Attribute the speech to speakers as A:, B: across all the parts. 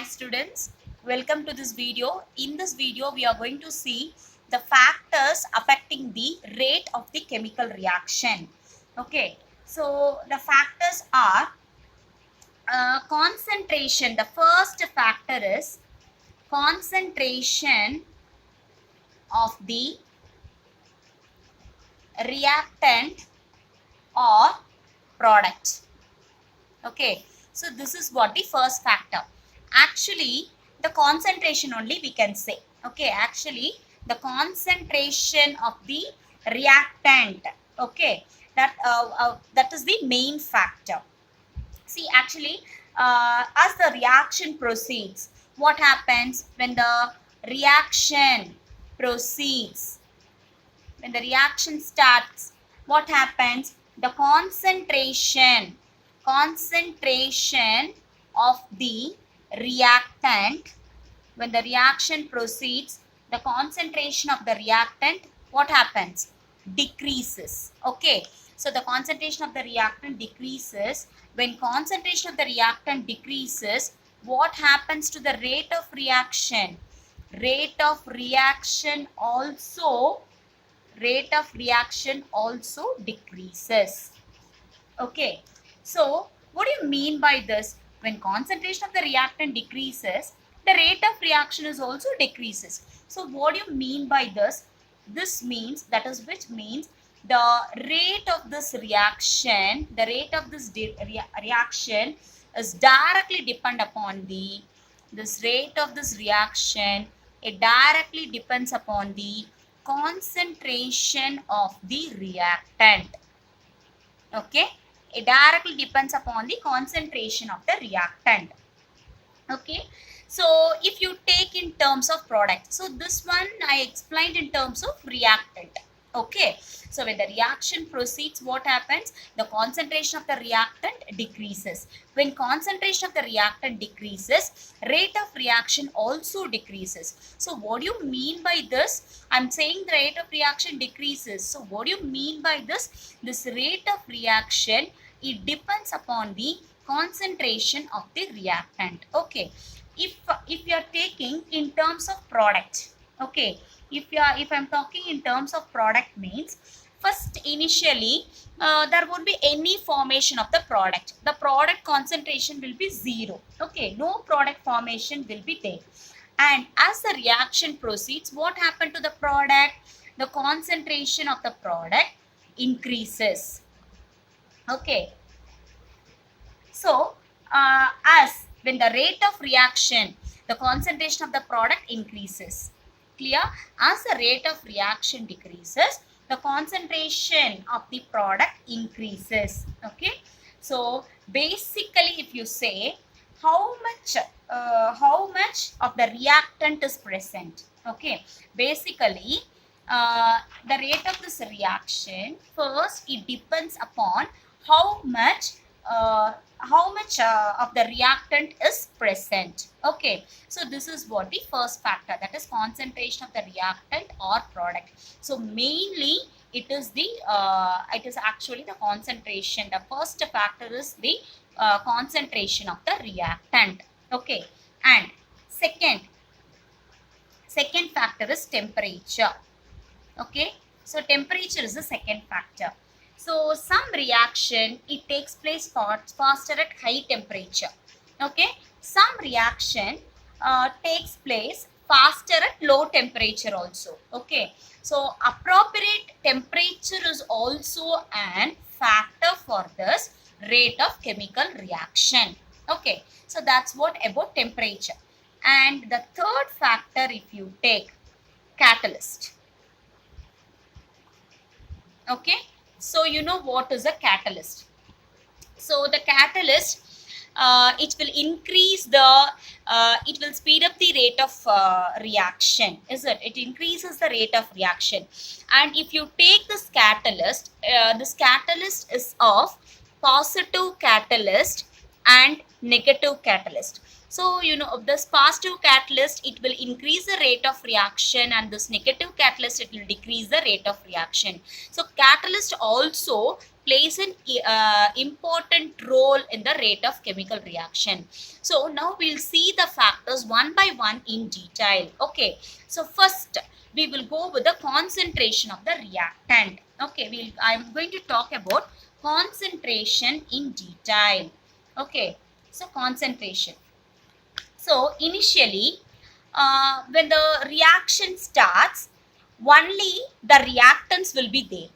A: Hi students, welcome to this video. In this video, we are going to see the factors affecting the rate of the chemical reaction. Okay, so the factors are concentration. The first factor is concentration of the reactant or product. Okay, so this is what the first factor. Actually, the concentration only we can say. Okay, actually the concentration of the reactant. Okay, that is the main factor. See, actually, as the reaction proceeds, what happens when the reaction proceeds? When the reaction starts, what happens? The concentration of the reactant, when the reaction proceeds, the concentration of the reactant, what happens? Decreases. Okay, so the concentration of the reactant decreases. When concentration of the reactant decreases, what happens to the rate of reaction? Rate of reaction also decreases. Okay, so what do you mean by this? When concentration of the reactant decreases, the rate of reaction is also decreases. So what do you mean by this? This means, that is which means the rate of this reaction, reaction is directly depend upon this rate of this reaction. It directly depends upon the concentration of the reactant. Okay, it directly depends upon the concentration of the reactant. Okay, so if you take in terms of product, so this one I explained in terms of reactant. Okay, so when the reaction proceeds, what happens? The concentration of the reactant decreases. When concentration of the reactant decreases, rate of reaction also decreases. So what do you mean by this? I'm saying the rate of reaction decreases. So what do you mean by this? This rate of reaction, it depends upon the concentration of the reactant. Okay, if you are taking in terms of product, okay, if I'm talking in terms of product means, first initially there won't be any formation of the product. The product concentration will be zero. Okay, no product formation will be there. And as the reaction proceeds, what happened to the product? The concentration of the product increases. Okay, so as when the rate of reaction, the concentration of the product increases. Clear? As the rate of reaction decreases, the concentration of the product increases. Okay, so basically if you say how much of the reactant is present, okay, basically the rate of this reaction, first it depends upon how much of the reactant is present. Okay, so this is what the first factor, that is concentration of the reactant or product. So mainly it is actually the concentration. The first factor is the concentration of the reactant. Okay, and second factor is temperature. Okay, so temperature is the second factor. So some reaction, it takes place faster at high temperature. Okay, some reaction takes place faster at low temperature also. Okay, so appropriate temperature is also an factor for this rate of chemical reaction. Okay, so that's what about temperature. And the third factor, if you take catalyst. Okay, so you know what is a catalyst. So the catalyst, it will increase the it will speed up the rate of reaction, is it? It increases the rate of reaction. And if you take this catalyst is of positive catalyst and negative catalyst. So you know, this positive catalyst, it will increase the rate of reaction, and this negative catalyst, it will decrease the rate of reaction. So catalyst also plays an important role in the rate of chemical reaction. So now we'll see the factors one by one in detail. Okay, so first we will go with the concentration of the reactant. Okay, I'm going to talk about concentration in detail. Okay, so concentration. So initially, when the reaction starts, only the reactants will be there.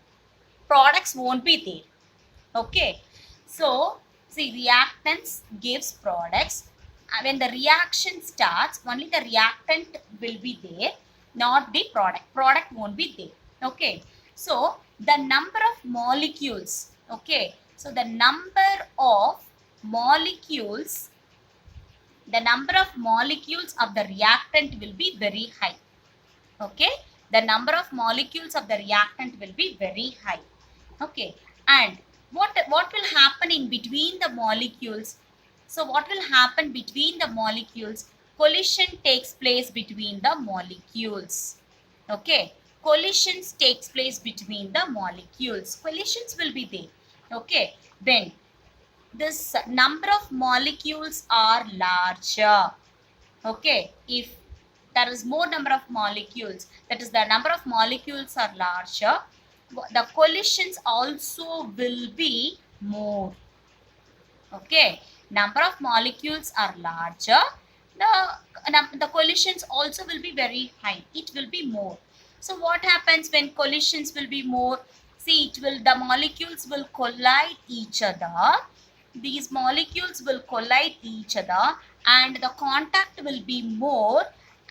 A: Products won't be there. Okay. So, see, reactants gives products. When the reaction starts, only the reactant will be there, not the product. Product won't be there. Okay. So, the number of molecules. Okay. So, the number of molecules of the reactant will be very high. Okay, the number of molecules of the reactant will be very high. Okay, and what will happen in between the molecules? So what will happen between the molecules? Collision takes place between the molecules. Okay, collisions takes place between the molecules. Collisions will be there. Okay, then this number of molecules are larger. Okay, if there is more number of molecules, that is the number of molecules are larger, the collisions also will be more. Okay, number of molecules are larger, the collisions also will be very high, it will be more. So what happens when collisions will be more? See, the molecules will collide each other. These molecules will collide each other and the contact will be more,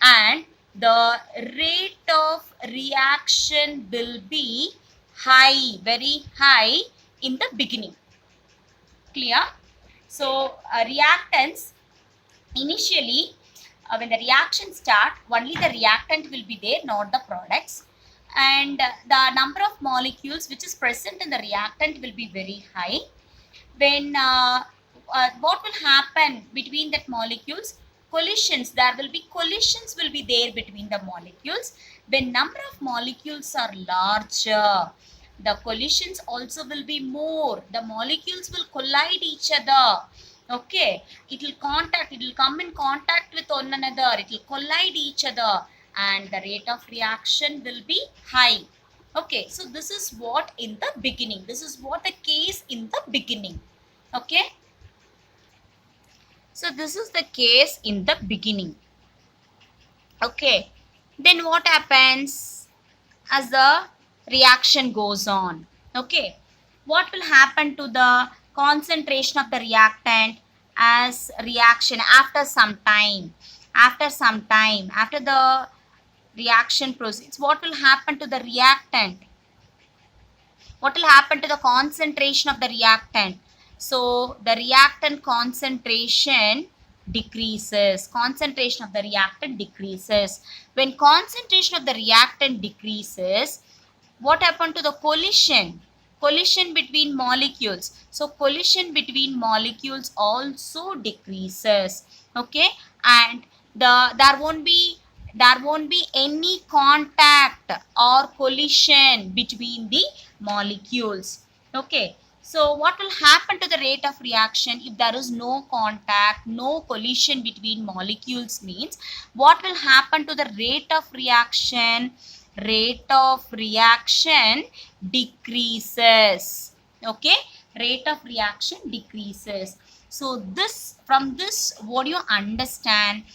A: and the rate of reaction will be high, very high in the beginning. Clear? So reactants, initially when the reaction start, only the reactant will be there, not the products, and the number of molecules which is present in the reactant will be very high. When what will happen between that molecules? Collisions, there will be collisions will be there between the molecules. When number of molecules are larger, the collisions also will be more. The molecules will collide each other. Okay, it will come in contact with one another, it will collide each other, and the rate of reaction will be high. Okay, so this is what in the beginning, this is what the case in the beginning. Okay, so this is the case in the beginning. Okay, then what happens as the reaction goes on? Okay, what will happen to the concentration of the reactant as reaction after some time? After the reaction proceeds, what will happen to the reactant? What will happen to the concentration of the reactant? So the reactant concentration decreases. Concentration of the reactant decreases. When concentration of the reactant decreases, what happened to the collision? Collision between molecules. So collision between molecules also decreases. Okay, and there won't be any contact or collision between the molecules. Okay, so what will happen to the rate of reaction if there is no contact, no collision between molecules? Means what will happen to the rate of reaction? Rate of reaction decreases. Okay, rate of reaction decreases. So from this what do you understand?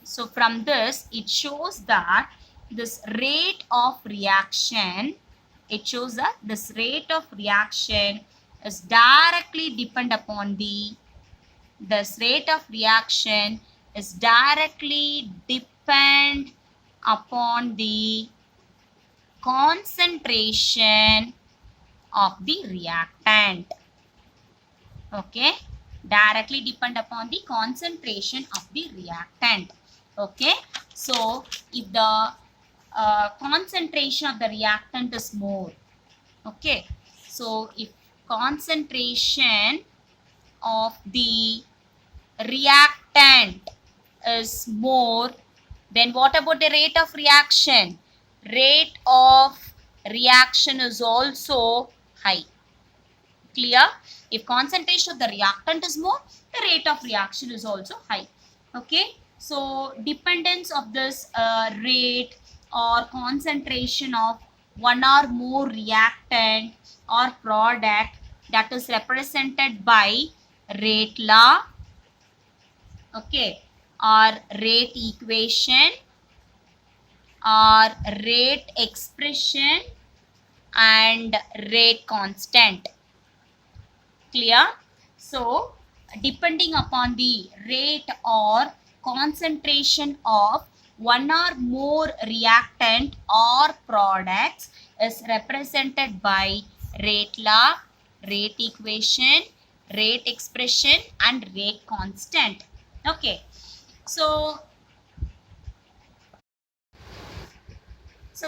A: So from this it shows that this rate of reaction, this rate of reaction is directly depend upon the concentration of the reactant. Okay, directly depend upon the concentration of the reactant. Okay, so if the concentration of the reactant is more, okay, so if concentration of the reactant is more, then what about the rate of reaction? Rate of reaction is also high. Clear? If concentration of the reactant is more, the rate of reaction is also high. Okay, so dependence of this rate or concentration of one or more reactant or product, that is represented by rate law, okay, or rate equation or rate expression and rate constant. Clear? So depending upon the rate or concentration of one or more reactant or products is represented by rate law, rate equation, rate expression and rate constant. Okay, so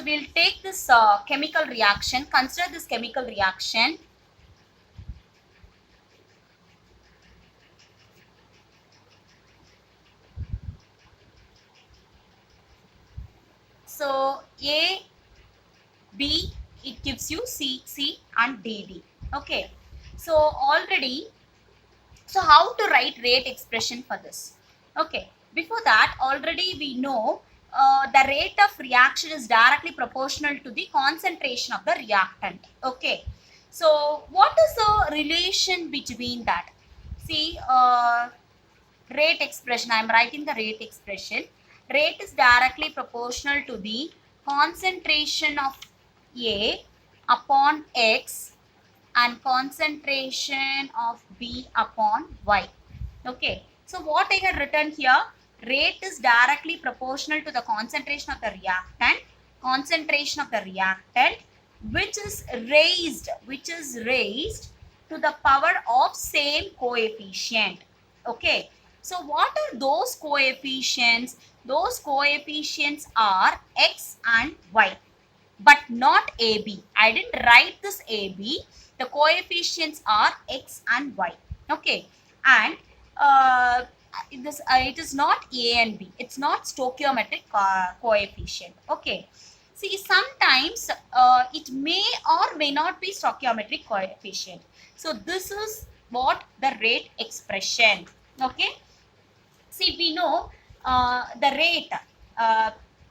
A: we'll take this chemical reaction. Consider this chemical reaction. So A, B, it gives you C, C and D. Okay. So already, so how to write rate expression for this? Okay. Before that, already we know the rate of reaction is directly proportional to the concentration of the reactant. Okay. So what is the relation between that? See, rate expression, I am writing the rate expression. Rate is directly proportional to the concentration of A upon X and concentration of B upon Y. Okay, so what I have written here, rate is directly proportional to the concentration of the reactant, which is raised to the power of same coefficient. Okay, so what are those coefficients? Those coefficients are X and Y, but not AB. I didn't write this AB. The coefficients are X and Y. Okay, and it is not A and B. It's not stoichiometric coefficient. Okay. See, sometimes it may or may not be stoichiometric coefficient. So this is what the rate expression. Okay. See, we know the rate.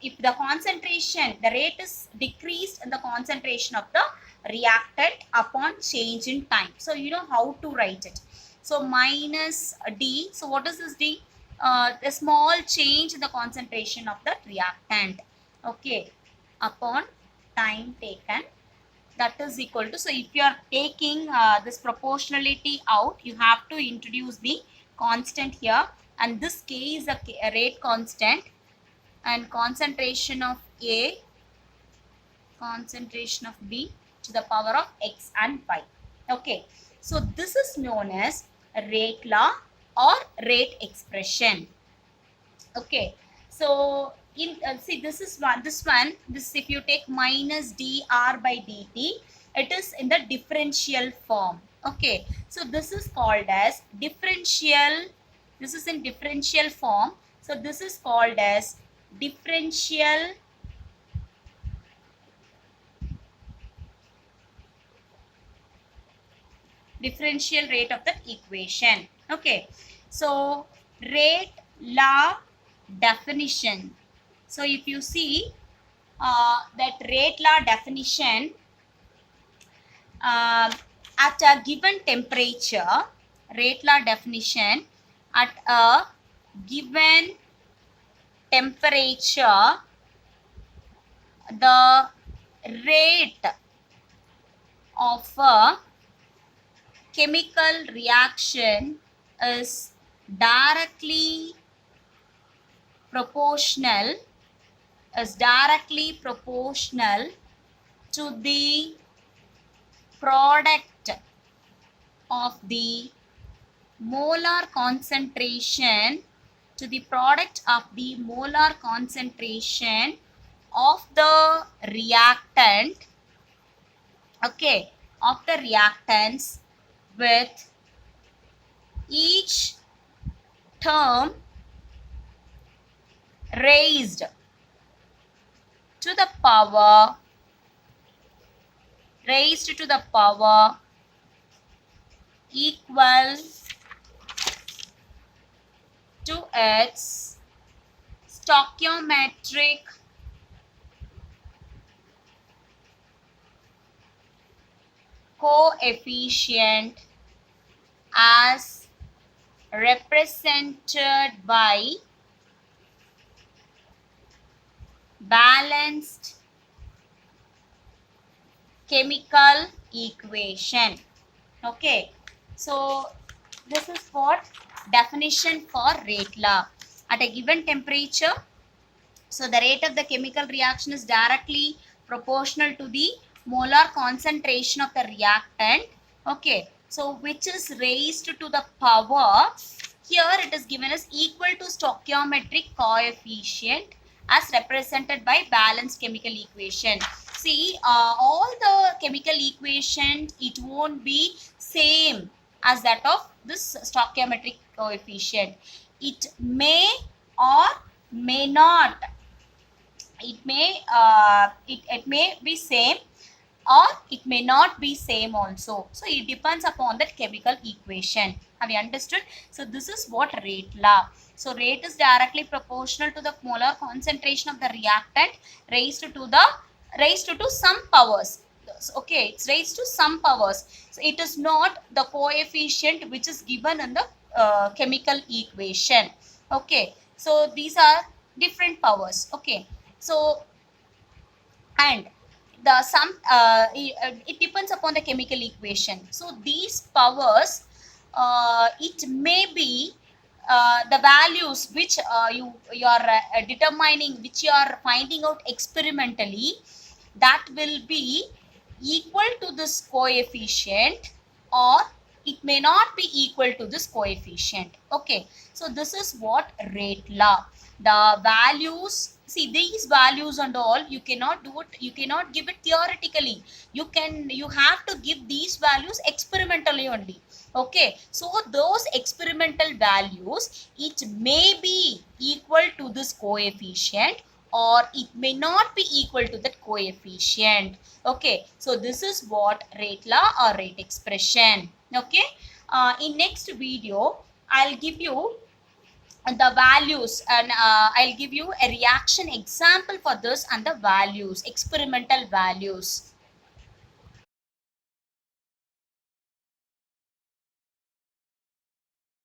A: If the concentration, the rate is decreased in the concentration of the reactant upon change in time. So you know how to write it. So minus D. So what is this D? The small change in the concentration of the reactant. Okay, upon time taken, that is equal to. So if you are taking this proportionality out, you have to introduce the constant here, and this K is a rate constant, and concentration of A, concentration of B to the power of X and Y. Okay, so this is known as rate law or rate expression. Okay, so in see, this is this if you take minus dr by dt, it is in the differential form. Okay, so this is called as differential. This is in differential form. So this is called as differential rate of that equation. Okay, so rate law definition. So if you see that rate law definition, at a given temperature, rate law definition, at a given temperature, the rate of a chemical reaction is directly proportional to the product of the molar concentration of the reactant, okay, of the reactants, with each term raised to the power equal to its stoichiometric coefficient as represented by balanced chemical equation. Okay, so this is what definition for rate law. At a given temperature, so the rate of the chemical reaction is directly proportional to the molar concentration of the reactant. Okay, so which is raised to the power, here it is given as equal to stoichiometric coefficient as represented by balanced chemical equation. See, all the chemical equation, it won't be same as that of this stoichiometric coefficient. It may or may not, it may be same or it may not be same also. So it depends upon that chemical equation. Have you understood? So this is what rate law. So rate is directly proportional to the molar concentration of the reactant raised to some powers. Okay, it's raised to some powers. So it is not the coefficient which is given in the chemical equation. Okay, so these are different powers. Okay, so and the it depends upon the chemical equation. So these powers, it may be the values which you are determining, which you are finding out experimentally, that will be equal to this coefficient or it may not be equal to this coefficient. Okay, so this is what rate law. The values, see these values and all, you cannot do it, you cannot give it theoretically, you have to give these values experimentally only. Okay, so those experimental values, it may be equal to this coefficient or it may not be equal to that coefficient. Okay, so this is what rate law or rate expression. Okay, in next video I'll give you the values and I'll give you a reaction example for this and the values, experimental values.